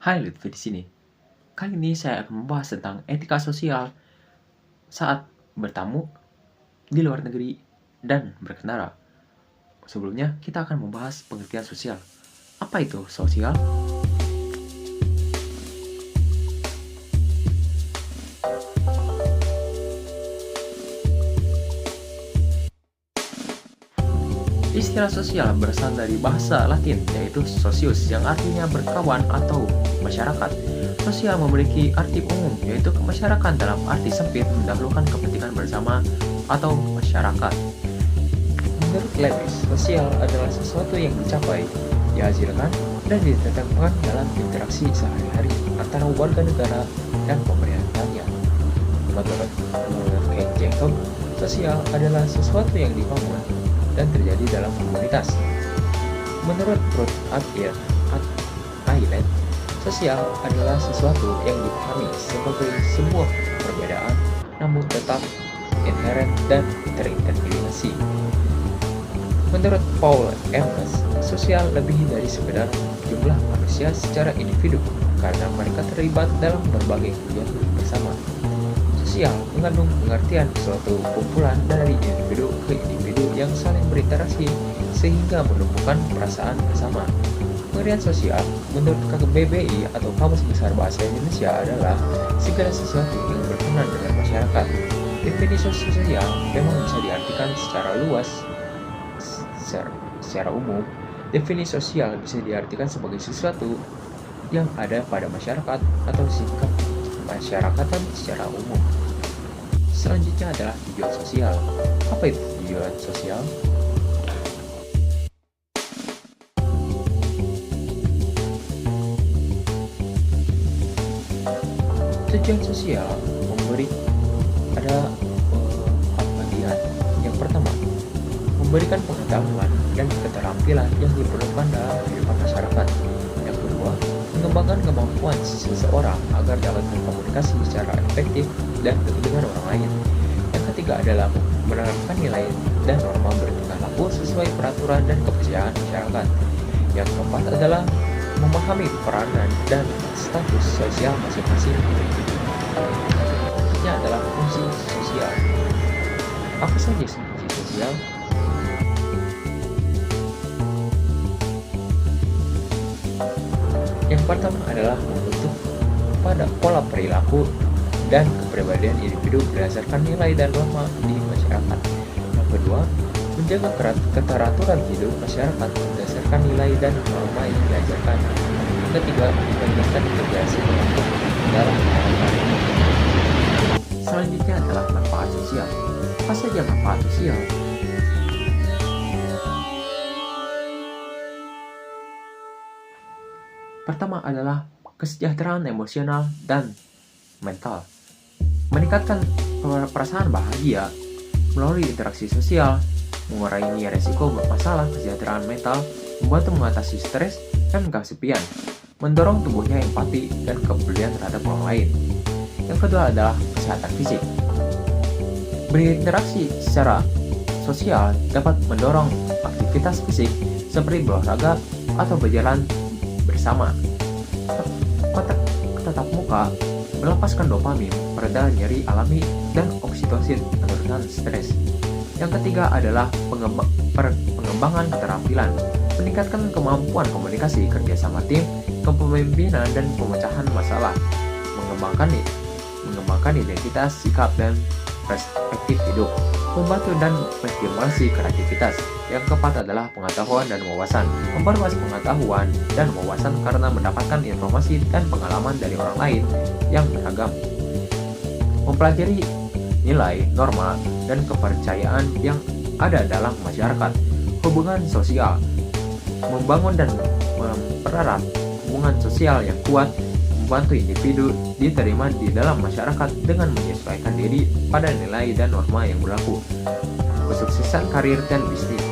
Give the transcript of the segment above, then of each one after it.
Hai Lutfi di sini. Kali ini saya akan membahas tentang etika sosial saat bertamu di luar negeri dan berkendara. Sebelumnya, kita akan membahas pengertian sosial. Apa itu sosial? Istilah sosial berasal dari bahasa Latin, yaitu socius, yang artinya berkawan atau masyarakat. Sosial memiliki arti umum, yaitu kemasyarakatan dalam arti sempit mendahulukan kepentingan bersama atau masyarakat. Menurut Lewis, sosial adalah sesuatu yang dicapai, dihasilkan, dan ditetapkan dalam interaksi sehari-hari antara warga negara dan pemerintahannya. Menurut Ken Jacob, sosial adalah sesuatu yang dibangun dan terjadi dalam komunitas. Menurut Ruth Ailet, sosial adalah sesuatu yang dipahami sebagai sebuah perbedaan namun tetap inherent dan terintegrasi. Menurut Paul Ernst, sosial lebih dari sekedar jumlah manusia secara individu karena mereka terlibat dalam berbagai kegiatan bersama. Sosial mengandung pengertian suatu kumpulan dari individu ke individu yang saling berinteraksi sehingga menumbuhkan perasaan bersama. Pengertian sosial menurut KBBI atau Kamus Besar Bahasa Indonesia adalah segala sesuatu yang berkenan dengan masyarakat. Definisi sosial memang bisa diartikan secara luas. Secara umum, definisi sosial bisa diartikan sebagai sesuatu yang ada pada masyarakat atau sikap masyarakatan secara umum. Selanjutnya adalah tujuan sosial. Apa itu tujuan sosial? Tujuan sosial ada bagian. Yang pertama, memberikan pengetahuan dan keterampilan yang diperlukan dalam kehidupan masyarakat. Yang kedua, mengembangkan kemampuan seseorang agar dapat berkomunikasi secara efektif dan dengan orang lain. Yang ketiga adalah menerapkan nilai dan norma bertingkah laku sesuai peraturan dan kepercayaan masyarakat. Yang keempat adalah memahami peranan dan status sosial masing-masing individu. Selanjutnya adalah fungsi sosial. Apa saja fungsi sosial? Yang pertama adalah membentuk pada pola perilaku dan kepribadian individu berdasarkan nilai dan norma di masyarakat. Yang kedua, menjaga keteraturan hidup masyarakat berdasarkan nilai dan norma yang diajarkan. Yang ketiga, meningkatkan integrasi kelompok dalam masyarakat. Selanjutnya adalah manfaat sosial. Apa saja manfaat sosial? Pertama adalah kesejahteraan emosional dan mental. Meningkatkan perasaan bahagia melalui interaksi sosial, mengurangi resiko masalah kesejahteraan mental, membantu mengatasi stres dan kesepian, mendorong tumbuhnya empati dan kepedulian terhadap orang lain. Yang kedua adalah kesehatan fisik. Berinteraksi secara sosial dapat mendorong aktivitas fisik seperti berolahraga atau berjalan bersama. Kontak tatap muka melepaskan dopamin, mereda nyeri alami, dan oksitosin, menurunkan stres. Yang ketiga adalah pengembangan keterampilan, meningkatkan kemampuan komunikasi, kerjasama tim, kepemimpinan, dan pemecahan masalah, mengembangkan identitas, sikap, dan perspektif hidup, membantu dan menstimulasi kreativitas. Yang keempat adalah pengetahuan dan wawasan, memperluas pengetahuan dan wawasan karena mendapatkan informasi dan pengalaman dari orang lain yang beragam, mempelajari nilai, norma, dan kepercayaan yang ada dalam masyarakat. Hubungan sosial, membangun dan mempererat hubungan sosial yang kuat, membantu individu diterima di dalam masyarakat dengan menyesuaikan diri pada nilai dan norma yang berlaku. Kesuksesan karir dan bisnis,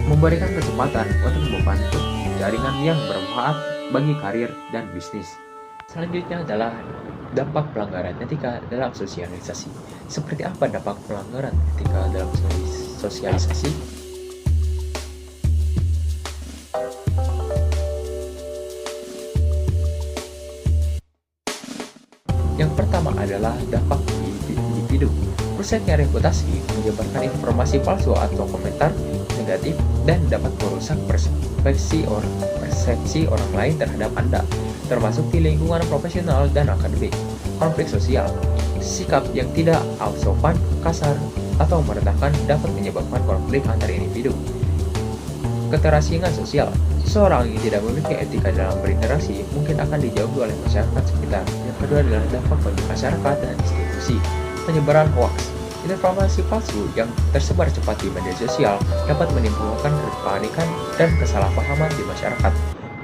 memberikan kesempatan untuk membantu jaringan yang bermanfaat bagi karir dan bisnis. Selanjutnya adalah dampak pelanggaran etika dalam sosialisasi. Seperti apa dampak pelanggaran etika dalam sosialisasi? Yang pertama adalah dampak di individu. Rusaknya reputasi menyebarkan informasi palsu atau komentar negatif dan dapat merusak persepsi orang lain terhadap Anda, termasuk di lingkungan profesional dan akademik. Konflik sosial. Sikap yang tidak sopan, kasar, atau merendahkan dapat menyebabkan konflik antar individu. Keterasingan sosial. Seseorang yang tidak memiliki etika dalam berinteraksi mungkin akan dijauhi oleh masyarakat sekitar. Yang kedua adalah dampak bagi masyarakat dan institusi. Penyebaran hoaks. Informasi palsu yang tersebar cepat di media sosial dapat menimbulkan kepanikan dan kesalahpahaman di masyarakat.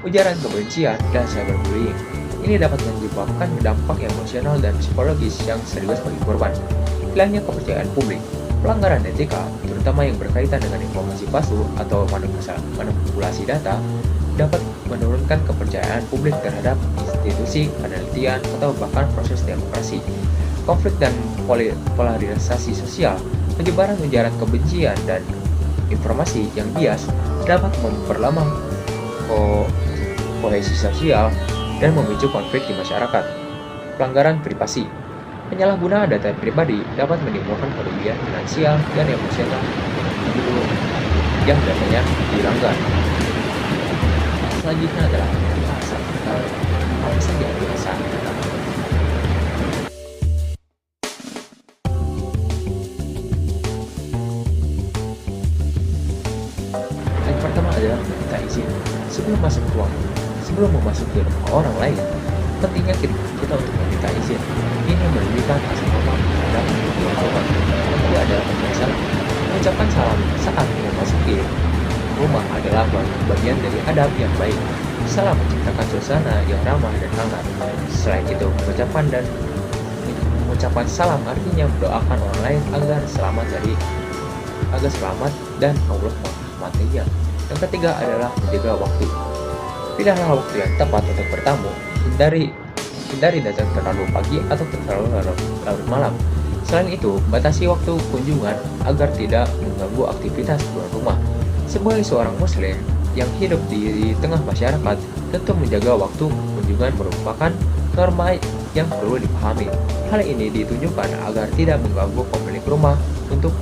Ujaran kebencian dan cyberbullying. Ini dapat menyebabkan dampak emosional dan psikologis yang serius bagi korban. Hilangnya kepercayaan publik. Pelanggaran etika, terutama yang berkaitan dengan informasi palsu atau manipulasi data, dapat menurunkan kepercayaan publik terhadap institusi, penelitian, atau bahkan proses demokrasi. Konflik dan polarisasi sosial. Penyebaran ujaran kebencian dan informasi yang bias dapat memperlamah kohesi sosial dan memicu konflik di masyarakat. Pelanggaran privasi. Penyalahgunaan data pribadi dapat menimbulkan kerugian finansial dan emosional individu yang datanya dilanggar. Selanjutnya adalah rasa mental. Apa saja rasa mental? Yang pertama adalah meminta izin. Sebelum memasuki rumah orang lain, pentingnya kita untuk meminta izin. Ini menunjukkan rasa hormat terhadap tuan rumah. Yang kedua adalah pembiasaan. Mengucapkan salam saat memasuki rumah adalah bagian dari adab yang baik. Salam menciptakan suasana yang ramah dan hangat. Selain itu, mengucapkan salam artinya mendoakan orang lain agar selamat dan Allah merahmatinya. Yang ketiga adalah menjaga waktu. Pilihlah waktu yang tepat untuk bertamu. Hindari datang terlalu pagi atau terlalu larut malam. Selain itu, batasi waktu kunjungan agar tidak mengganggu aktivitas tuan rumah. Sebagai seorang muslim yang hidup di tengah masyarakat, tentu menjaga waktu kunjungan merupakan norma yang perlu dipahami. Hal ini ditujukan agar tidak mengganggu pemilik rumah untuk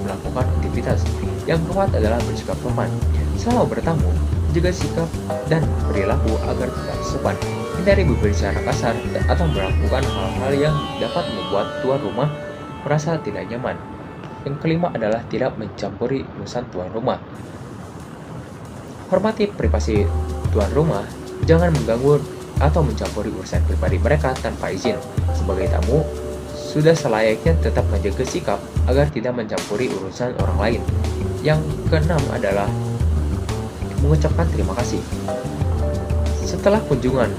melakukan aktivitas. Yang keempat adalah bersikap sopan. Selama bertamu, jaga sikap dan perilaku agar tetap sopan. Hindari berbicara kasar atau melakukan hal-hal yang dapat membuat tuan rumah merasa tidak nyaman. Yang kelima adalah tidak mencampuri urusan tuan rumah. Hormati privasi tuan rumah, jangan mengganggu atau mencampuri urusan pribadi mereka tanpa izin. Sebagai tamu, sudah selayaknya tetap menjaga sikap agar tidak mencampuri urusan orang lain. Yang keenam adalah mengucapkan terima kasih. Setelah kunjungan,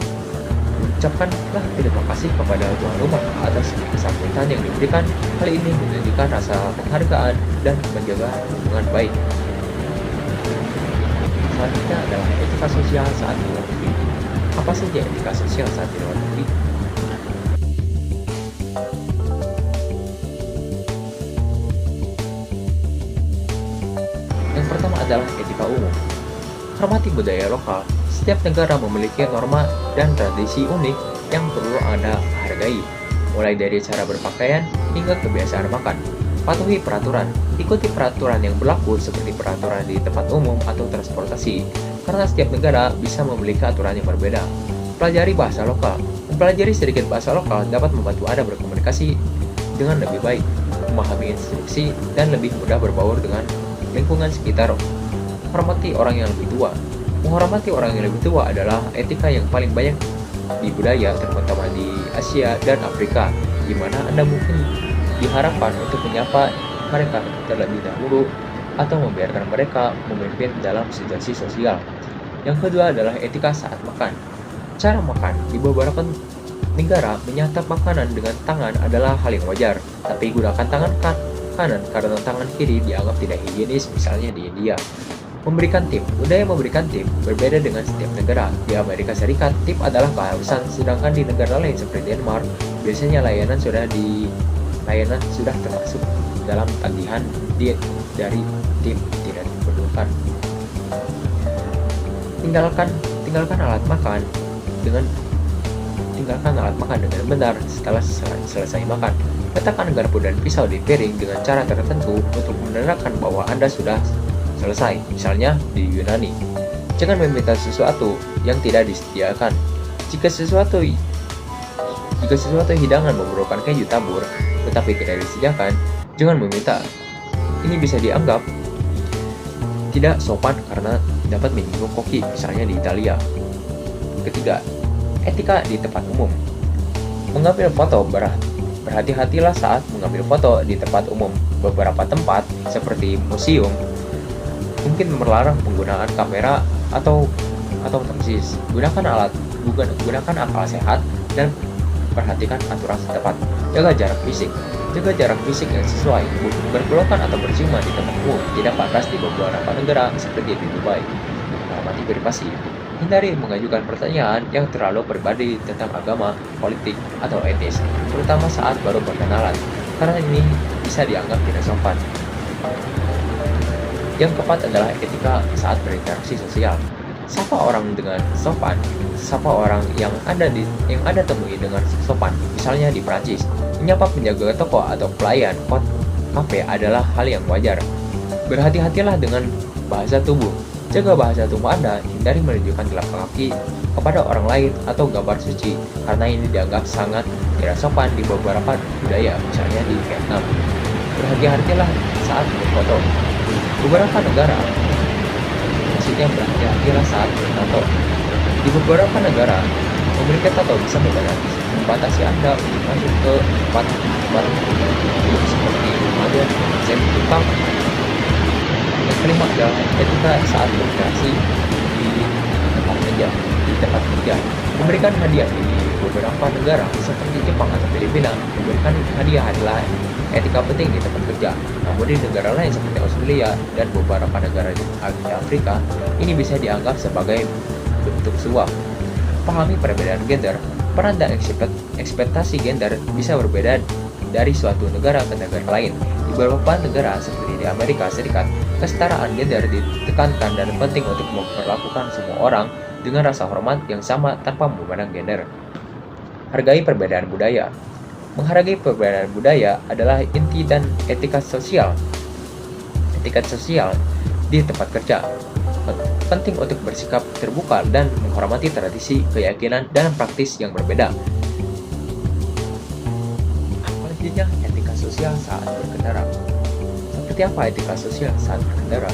ucapkanlah terima kasih kepada tuan rumah atas kesambutan yang diberikan. Hal ini menunjukkan rasa penghargaan dan menjaga hubungan baik. Selanjutnya adalah etika sosial saat di luar negeri. Apa saja etika sosial saat di luar negeri? Yang pertama adalah etika umum. Hormati budaya lokal. Setiap negara memiliki norma dan tradisi unik yang perlu Anda hargai, mulai dari cara berpakaian hingga kebiasaan makan. Patuhi peraturan. Ikuti peraturan yang berlaku seperti peraturan di tempat umum atau transportasi, karena setiap negara bisa memiliki aturan yang berbeda. Pelajari bahasa lokal. Mempelajari sedikit bahasa lokal dapat membantu Anda berkomunikasi dengan lebih baik, memahami instruksi, dan lebih mudah berbaur dengan lingkungan sekitar. Hormati orang yang lebih tua. Menghormati orang yang lebih tua adalah etika yang paling banyak di budaya, terutama di Asia dan Afrika, di mana Anda mungkin diharapkan untuk menyapa mereka terlebih dahulu atau membiarkan mereka memimpin dalam situasi sosial. Yang kedua adalah etika saat makan. Cara makan di beberapa negara menyantap makanan dengan tangan adalah hal yang wajar, tapi gunakan tangan kanan karena tangan kiri dianggap tidak higienis, misalnya di India. Memberikan tip. Budaya memberikan tip berbeda dengan setiap negara. Di Amerika Serikat, tip adalah keharusan, sedangkan di negara lain seperti Denmark, biasanya layanan sudah termasuk dalam tagihan diet dari tip, tidak diperlukan. Tinggalkan alat makan dengan tinggalkan alat makan dengan benar setelah selesai makan. Letakkan garpu dan pisau di piring dengan cara tertentu untuk menandakan bahwa Anda sudah selesai, misalnya di Yunani. Jangan meminta sesuatu yang tidak disediakan. Jika sesuatu hidangan memerlukan keju tabur tetapi tidak disediakan, jangan meminta. Ini bisa dianggap tidak sopan karena dapat menyinggung koki, misalnya di Italia. Ketiga, etika di tempat umum. Mengambil foto, berhati-hatilah saat mengambil foto di tempat umum. Beberapa tempat, seperti museum, mungkin melarang penggunaan kamera atau tersis. Gunakan akal sehat dan perhatikan aturan setempat. Jaga jarak fisik. Jaga jarak fisik yang sesuai. Berpelukan atau berciuman di tempat umum tidak pantas di beberapa negara seperti di Dubai. Hormati privasi. Hindari mengajukan pertanyaan yang terlalu pribadi tentang agama, politik, atau etis, terutama saat baru berkenalan, karena ini bisa dianggap tidak sopan. Yang keempat adalah etika saat berinteraksi sosial. Sapa orang dengan sopan. Sapa orang yang Anda temui dengan sopan. Misalnya di Prancis, menyapa penjaga toko atau pelayan kafe adalah hal yang wajar. Berhati-hatilah dengan bahasa tubuh. Jaga bahasa tubuh Anda, hindari menunjukkan telapak kaki kepada orang lain atau gambar suci, karena ini dianggap sangat tidak sopan di beberapa budaya, misalnya di Vietnam. Berhati-hatilah saat berfoto. Beberapa negara, maksudnya berhati-hatilah saat bertato. Di beberapa negara, memiliki tato bisa membatasi Anda untuk masuk ke tempat seperti Ramadan, Zen, Jepang. Yang kelima adalah etika saat berinteraksi di tempat kerja. Memberikan hadiah di beberapa negara seperti Jepang atau Filipina, memberikan hadiah adalah etika penting di tempat kerja. Namun di negara lain seperti Australia dan beberapa negara di Afrika, ini bisa dianggap sebagai bentuk suap. Pahami perbedaan gender. Peran dan ekspektasi gender bisa berbeda dari suatu negara ke negara lain. Di beberapa negara seperti di Amerika Serikat, kesetaraan gender ditekankan dan penting untuk memperlakukan semua orang dengan rasa hormat yang sama tanpa memandang gender. Hargai perbedaan budaya. Menghargai perbedaan budaya adalah inti dan etika sosial di tempat kerja. Penting untuk bersikap terbuka dan menghormati tradisi, keyakinan, dan praktis yang berbeda. Selanjutnya, etika sosial saat berkendara. Seperti apa etika sosial saat berkendara?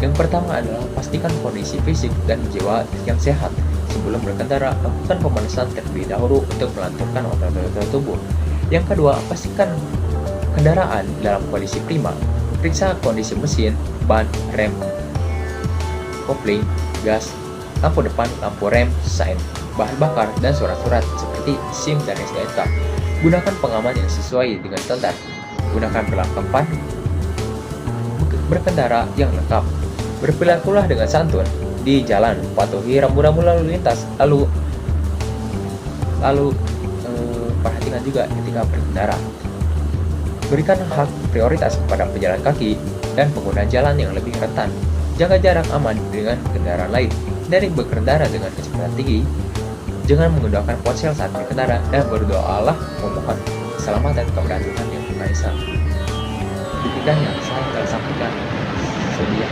Yang pertama adalah pastikan kondisi fisik dan jiwa yang sehat. Sebelum berkendara, lakukan pemanasan terlebih dahulu untuk melanturkan otot-otot tubuh. Yang kedua, pastikan kendaraan dalam kondisi prima. Periksa kondisi mesin, ban, rem, kopling, gas, lampu depan, lampu rem, sein, bahan bakar, dan surat-surat seperti SIM dan STNK. Gunakan pengaman yang sesuai dengan standar. Gunakan perlengkapan berkendara yang lengkap. Berperilakulah dengan santun di jalan, patuhi rambu-rambu lalu lintas, lalu perhatikan juga ketika berkendara. Berikan hak prioritas kepada pejalan kaki dan pengguna jalan yang lebih rentan. Jaga jarak aman dengan kendaraan lain. Dari berkendara dengan kecepatan tinggi, jangan menggunakan ponsel saat berkendara, dan berdoalah memohon keselamatan kepada Tuhan Yang Maha Esa. Demikian yang saya telah sampaikan. Sedia.